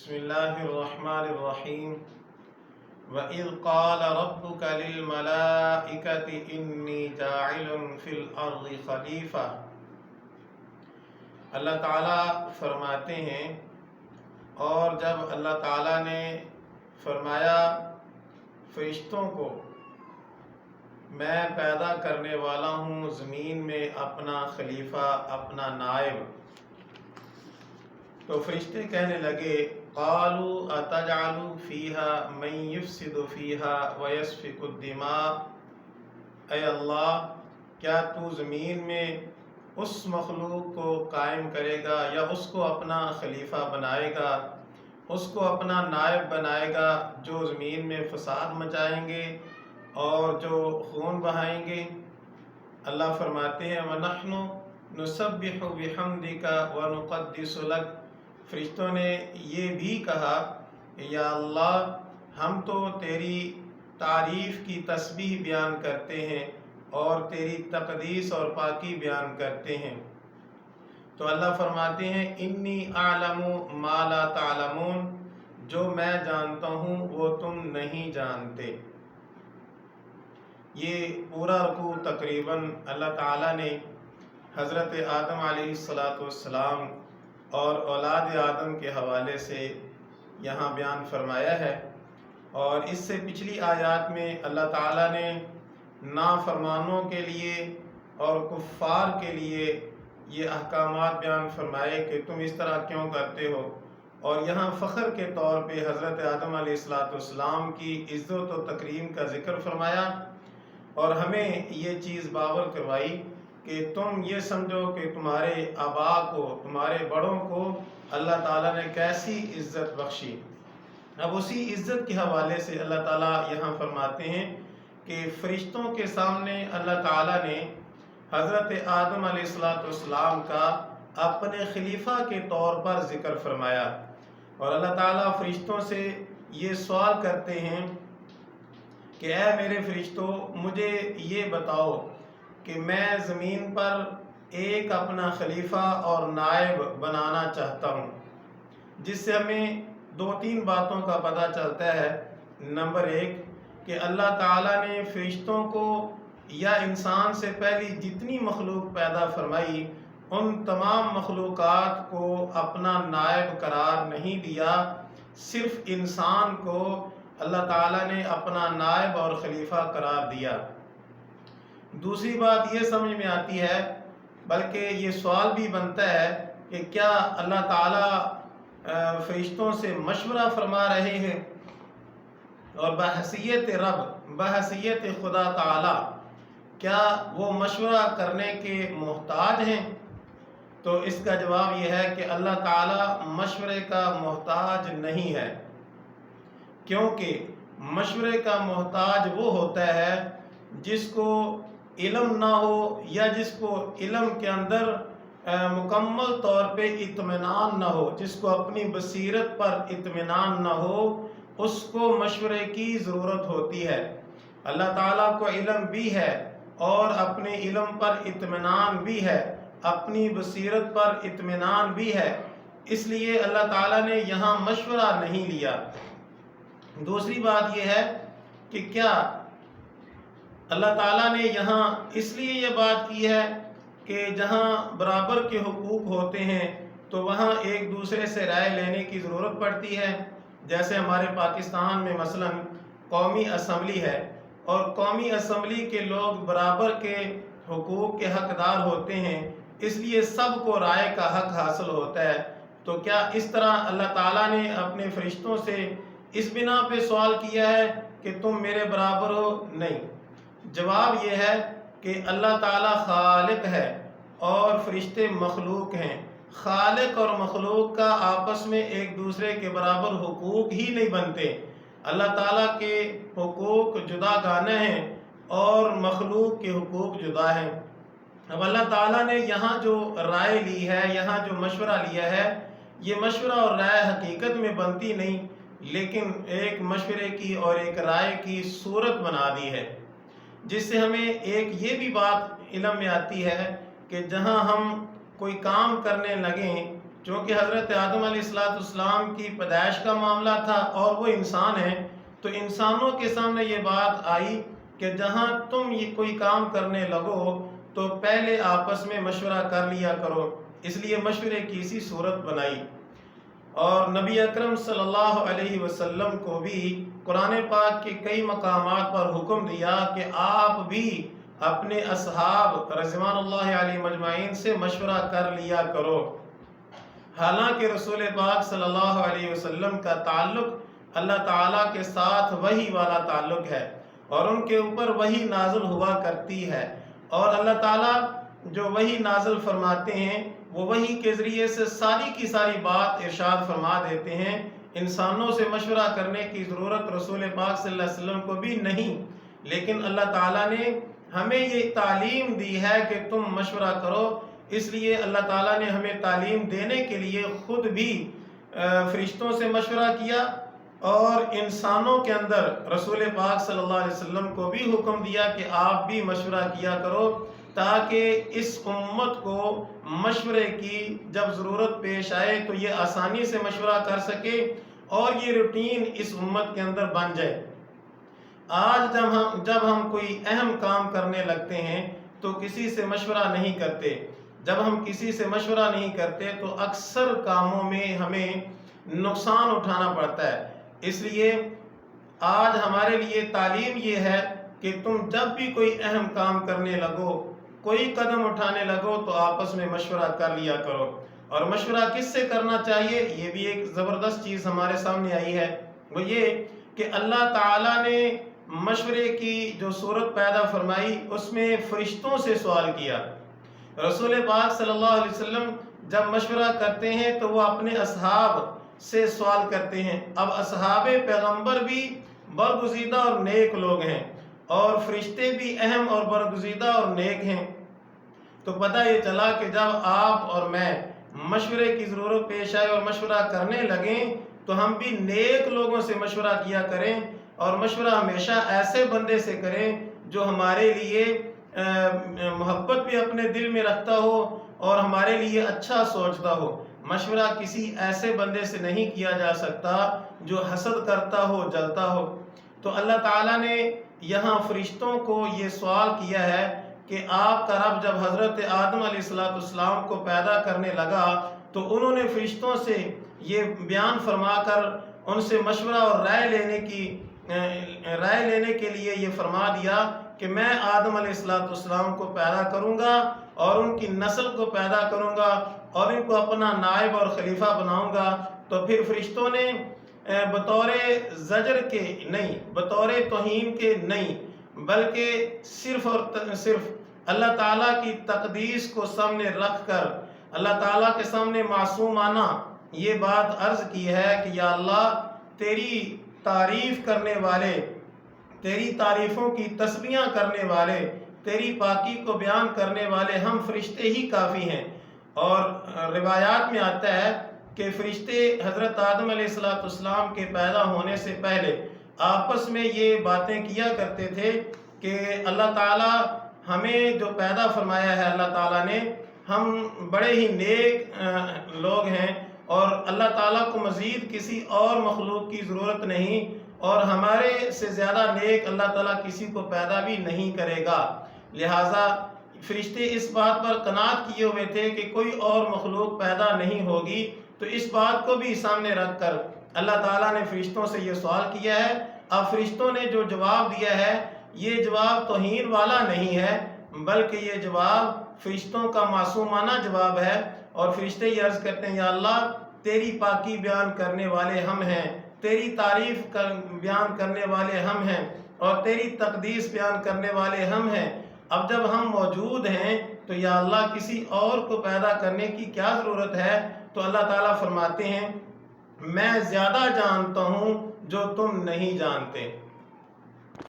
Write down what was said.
بسم اللہ الرحمن الرحیم وَإِذْ قَالَ رَبُّكَ لِلْمَلَائِكَةِ إِنِّي جَاعِلٌ فِي الْأَرْضِ خَلِيفَةً۔ اللہ تعالیٰ فرماتے ہیں، اور جب اللہ تعالیٰ نے فرمایا فرشتوں کو میں پیدا کرنے والا ہوں زمین میں اپنا خلیفہ، اپنا نائب، تو فرشتے کہنے لگے قالوا اتجعل فیہا من یفسد فیہا ویسفک الدماء، اے اللہ کیا تو زمین میں اس مخلوق کو قائم کرے گا یا اس کو اپنا خلیفہ بنائے گا، اس کو اپنا نائب بنائے گا جو زمین میں فساد مچائیں گے اور جو خون بہائیں گے؟ اللہ فرماتے ہیں وَنَحْنُ نُسَبِّحُ بِحَمْدِكَ وَنُقَدِّسُ لَكَ، فرشتوں نے یہ بھی کہا کہ یا اللہ ہم تو تیری تعریف کی تسبیح بیان کرتے ہیں اور تیری تقدیس اور پاکی بیان کرتے ہیں۔ تو اللہ فرماتے ہیں انی اعلم ما لا تعلمون، جو میں جانتا ہوں وہ تم نہیں جانتے۔ یہ پورا رکوع تقریباً اللہ تعالیٰ نے حضرت آدم علیہ السلام اور اولاد آدم کے حوالے سے یہاں بیان فرمایا ہے، اور اس سے پچھلی آیات میں اللہ تعالیٰ نے نافرمانوں کے لیے اور کفار کے لیے یہ احکامات بیان فرمائے کہ تم اس طرح کیوں کرتے ہو، اور یہاں فخر کے طور پہ حضرت آدم علیہ السلام کی عزت و تکریم کا ذکر فرمایا، اور ہمیں یہ چیز باور کروائی کہ تم یہ سمجھو کہ تمہارے آبا کو، تمہارے بڑوں کو اللہ تعالیٰ نے کیسی عزت بخشی۔ اب اسی عزت کے حوالے سے اللہ تعالیٰ یہاں فرماتے ہیں کہ فرشتوں کے سامنے اللہ تعالیٰ نے حضرت آدم علیہ السلام کا اپنے خلیفہ کے طور پر ذکر فرمایا، اور اللہ تعالیٰ فرشتوں سے یہ سوال کرتے ہیں کہ اے میرے فرشتوں، مجھے یہ بتاؤ کہ میں زمین پر ایک اپنا خلیفہ اور نائب بنانا چاہتا ہوں، جس سے ہمیں دو تین باتوں کا پتہ چلتا ہے۔ نمبر ایک کہ اللہ تعالیٰ نے فرشتوں کو یا انسان سے پہلی جتنی مخلوق پیدا فرمائی ان تمام مخلوقات کو اپنا نائب قرار نہیں دیا، صرف انسان کو اللہ تعالیٰ نے اپنا نائب اور خلیفہ قرار دیا۔ دوسری بات یہ سمجھ میں آتی ہے، بلکہ یہ سوال بھی بنتا ہے کہ کیا اللہ تعالیٰ فرشتوں سے مشورہ فرما رہے ہیں، اور بحیثیت رب، بحیثیت خدا تعالیٰ کیا وہ مشورہ کرنے کے محتاج ہیں؟ تو اس کا جواب یہ ہے کہ اللہ تعالیٰ مشورے کا محتاج نہیں ہے، کیونکہ مشورے کا محتاج وہ ہوتا ہے جس کو علم نہ ہو، یا جس کو علم کے اندر مکمل طور پہ اطمینان نہ ہو، جس کو اپنی بصیرت پر اطمینان نہ ہو، اس کو مشورے کی ضرورت ہوتی ہے۔ اللہ تعالیٰ کو علم بھی ہے اور اپنے علم پر اطمینان بھی ہے، اپنی بصیرت پر اطمینان بھی ہے، اس لیے اللہ تعالیٰ نے یہاں مشورہ نہیں لیا۔ دوسری بات یہ ہے کہ کیا اللہ تعالیٰ نے یہاں اس لیے یہ بات کی ہے کہ جہاں برابر کے حقوق ہوتے ہیں تو وہاں ایک دوسرے سے رائے لینے کی ضرورت پڑتی ہے؟ جیسے ہمارے پاکستان میں مثلا قومی اسمبلی ہے، اور قومی اسمبلی کے لوگ برابر کے حقوق کے حقدار ہوتے ہیں، اس لیے سب کو رائے کا حق حاصل ہوتا ہے۔ تو کیا اس طرح اللہ تعالیٰ نے اپنے فرشتوں سے اس بنا پہ سوال کیا ہے کہ تم میرے برابر ہو؟ نہیں۔ جواب یہ ہے کہ اللہ تعالیٰ خالق ہے اور فرشتے مخلوق ہیں۔ خالق اور مخلوق کا آپس میں ایک دوسرے کے برابر حقوق ہی نہیں بنتے۔ اللہ تعالیٰ کے حقوق جدا گانے ہیں اور مخلوق کے حقوق جدا ہیں۔ اب اللہ تعالیٰ نے یہاں جو رائے لی ہے، یہاں جو مشورہ لیا ہے، یہ مشورہ اور رائے حقیقت میں بنتی نہیں، لیکن ایک مشورے کی اور ایک رائے کی صورت بنا دی ہے، جس سے ہمیں ایک یہ بھی بات علم میں آتی ہے کہ جہاں ہم کوئی کام کرنے لگیں چونکہ حضرت آدم علیہ السلام کی پیدائش کا معاملہ تھا اور وہ انسان ہیں، تو انسانوں کے سامنے یہ بات آئی کہ جہاں تم یہ کوئی کام کرنے لگو تو پہلے آپس میں مشورہ کر لیا کرو، اس لیے مشورے کی اسی صورت بنائی۔ اور نبی اکرم صلی اللہ علیہ وسلم کو بھی قرآن پاک کے کئی مقامات پر حکم دیا کہ آپ بھی اپنے اصحاب رضوان اللہ علیہ مجمعین سے مشورہ کر لیا کرو۔ حالانکہ رسول پاک صلی اللہ علیہ وسلم کا تعلق اللہ تعالیٰ کے ساتھ وحی والا تعلق ہے اور ان کے اوپر وحی نازل ہوا کرتی ہے، اور اللہ تعالیٰ جو وحی نازل فرماتے ہیں وہ وحی کے ذریعے سے ساری کی ساری بات ارشاد فرما دیتے ہیں۔ انسانوں سے مشورہ کرنے کی ضرورت رسول پاک صلی اللہ علیہ وسلم کو بھی نہیں، لیکن اللہ تعالیٰ نے ہمیں یہ تعلیم دی ہے کہ تم مشورہ کرو، اس لیے اللہ تعالیٰ نے ہمیں تعلیم دینے کے لیے خود بھی فرشتوں سے مشورہ کیا، اور انسانوں کے اندر رسول پاک صلی اللہ علیہ وسلم کو بھی حکم دیا کہ آپ بھی مشورہ کیا کرو، تاکہ اس امت کو مشورے کی جب ضرورت پیش آئے تو یہ آسانی سے مشورہ کر سکے اور یہ روٹین اس امت کے اندر بن جائے۔ آج جب ہم کوئی اہم کام کرنے لگتے ہیں تو کسی سے مشورہ نہیں کرتے، جب ہم کسی سے مشورہ نہیں کرتے تو اکثر کاموں میں ہمیں نقصان اٹھانا پڑتا ہے۔ اس لیے آج ہمارے لیے تعلیم یہ ہے کہ تم جب بھی کوئی اہم کام کرنے لگو، کوئی قدم اٹھانے لگو تو آپس میں مشورہ کر لیا کرو۔ اور مشورہ کس سے کرنا چاہیے، یہ بھی ایک زبردست چیز ہمارے سامنے آئی ہے، وہ یہ کہ اللہ تعالیٰ نے مشورے کی جو صورت پیدا فرمائی اس میں فرشتوں سے سوال کیا۔ رسول پاک صلی اللہ علیہ وسلم جب مشورہ کرتے ہیں تو وہ اپنے اصحاب سے سوال کرتے ہیں۔ اب اصحاب پیغمبر بھی برگزیدہ اور نیک لوگ ہیں، اور فرشتے بھی اہم اور برگزیدہ اور نیک ہیں، تو پتہ یہ چلا کہ جب آپ اور میں مشورے کی ضرورت پیش آئے اور مشورہ کرنے لگیں تو ہم بھی نیک لوگوں سے مشورہ کیا کریں، اور مشورہ ہمیشہ ایسے بندے سے کریں جو ہمارے لیے محبت بھی اپنے دل میں رکھتا ہو اور ہمارے لیے اچھا سوچتا ہو۔ مشورہ کسی ایسے بندے سے نہیں کیا جا سکتا جو حسد کرتا ہو، جلتا ہو۔ تو اللہ تعالیٰ نے یہاں فرشتوں کو یہ سوال کیا ہے کہ آپ کا رب جب حضرت آدم علیہ السلام کو پیدا کرنے لگا تو انہوں نے فرشتوں سے یہ بیان فرما کر ان سے مشورہ اور رائے لینے کے لیے یہ فرما دیا کہ میں آدم علیہ السلام کو پیدا کروں گا اور ان کی نسل کو پیدا کروں گا اور ان کو اپنا نائب اور خلیفہ بناؤں گا۔ تو پھر فرشتوں نے بطور زجر کے نہیں، بطور توہین کے نہیں، بلکہ صرف اور صرف اللہ تعالیٰ کی تقدیس کو سامنے رکھ کر اللہ تعالیٰ کے سامنے معصومانہ یہ بات عرض کی ہے کہ یا اللہ، تیری تعریف کرنے والے، تیری تعریفوں کی تسبیحاں کرنے والے، تیری پاکی کو بیان کرنے والے ہم فرشتے ہی کافی ہیں۔ اور روایات میں آتا ہے کہ فرشتے حضرت آدم علیہ السلام کے پیدا ہونے سے پہلے آپس میں یہ باتیں کیا کرتے تھے کہ اللہ تعالیٰ ہمیں جو پیدا فرمایا ہے، اللہ تعالیٰ نے، ہم بڑے ہی نیک لوگ ہیں اور اللہ تعالیٰ کو مزید کسی اور مخلوق کی ضرورت نہیں، اور ہمارے سے زیادہ نیک اللہ تعالیٰ کسی کو پیدا بھی نہیں کرے گا۔ لہٰذا فرشتے اس بات پر قناعت کیے ہوئے تھے کہ کوئی اور مخلوق پیدا نہیں ہوگی، تو اس بات کو بھی سامنے رکھ کر اللہ تعالیٰ نے فرشتوں سے یہ سوال کیا ہے۔ اب فرشتوں نے جو جواب دیا ہے یہ جواب توہین والا نہیں ہے، بلکہ یہ جواب فرشتوں کا معصومانہ جواب ہے، اور فرشتے یہ عرض کرتے ہیں یا اللہ، تیری پاکی بیان کرنے والے ہم ہیں، تیری تعریف بیان کرنے والے ہم ہیں، اور تیری تقدیس بیان کرنے والے ہم ہیں۔ اب جب ہم موجود ہیں تو یا اللہ کسی اور کو پیدا کرنے کی کیا ضرورت ہے؟ تو اللہ تعالیٰ فرماتے ہیں میں زیادہ جانتا ہوں جو تم نہیں جانتے۔